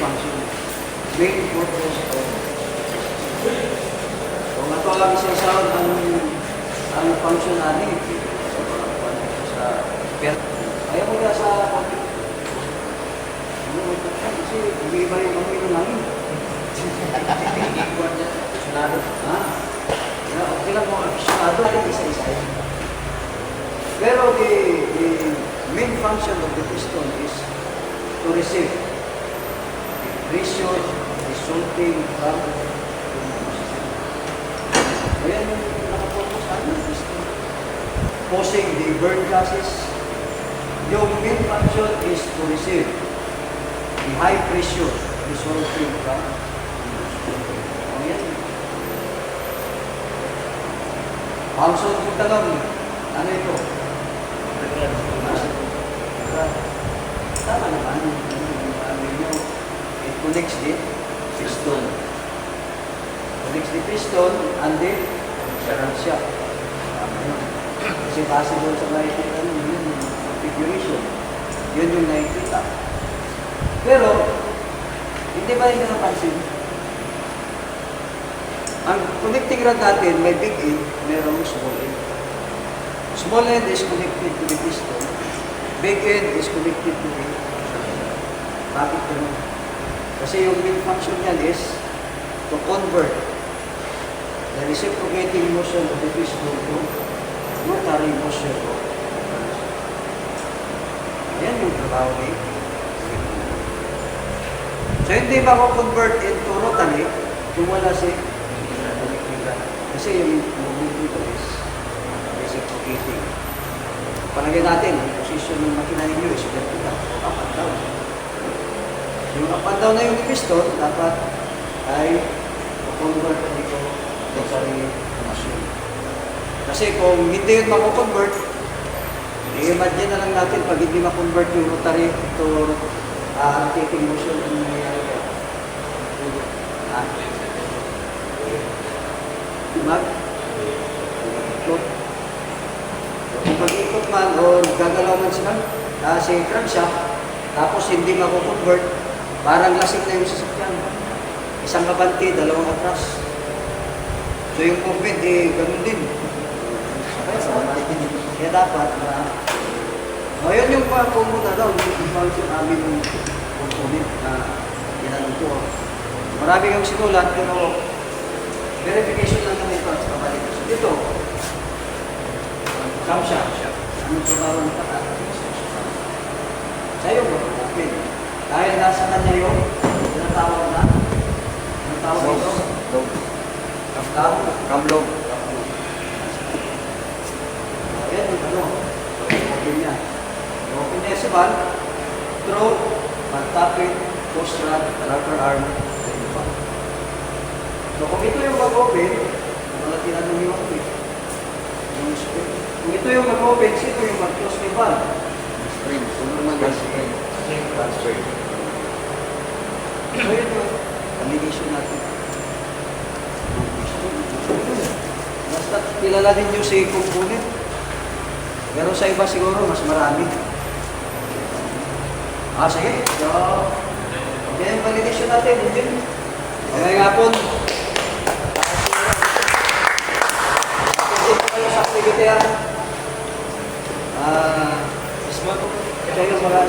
function. Main purpose of kung ito lang isa ang function natin sa ayaw mo na sa kasi umiiba yung pamilya namin. Aficionado. Ha? Okay lang mo, aficionado natin isa-isa yan. Pero the main function of the piston is to receive the pressure resulting from ayan yung nakapokus ng piston. Causing the burn gases. Yung main function is to receive the high pressure resulting from ayan. Function kung tanong, ano ito? Tama naman. It connects the piston. Connects the piston and the shaft. Kasi possible sa nakikita yun yung configuration. Yun yung nakikita. Pero, hindi ba yung napansin? Ang connecting rod natin, may big end, mayroong small end. Small end is connected to the piston. Big end is connected to the shaft. Bakit ganun? Kasi yung main function niyan is to convert the reciprocating motion of the piston to rotary motion. Ayan yung trabaho niya. So, hindi mako-convert into rotary kung wala si kasi yung movement nito is reciprocating. Palagay natin, yung position ng makina ninyo is vertical, up and down. Yung up and down na yung piston, dapat ay convert dito rotary motion. Kasi kung hindi yun mako-convert, i-imagine na lang natin pag hindi ma-convert yung rotary to rotating motion yung nangyayari ka. Mag-ikot. Kung mag-ikot man o gagalaw man sila, si crankshaft, tapos hindi mako-convert, parang lasing na yung sasakyan. Isang kabante, dalawang atras. So yung movement, ganun din. Kaya dapat ngayon yung mga component daw, yung function namin yung component na ginanong ko. Marami kang sinulat, pero verification lang naman ito at kabalik. So dito, camshaft. Anong trabaho ng patat? Sa'yo mo, open. Dahil nasa kanya yung tinatawag na, anong tawag ito? Kamlog. Ayan yung ano, open niya. Open niya si Van, throw, mag-tapit, post rod, rubber arm, and valve. So kung ito yung mag-open, wala tinanong yung open. Kung ito yung mag-open, ito yung mag-close ni valve. Spring. Kung naman yung spring. Spring. So yun yung combination natin. Basta kilala din yung si component. Pero sa iba siguro, mas marami. Sige. So, okay yung validation natin. Okay nga po. Sa activity yan. Kayo mga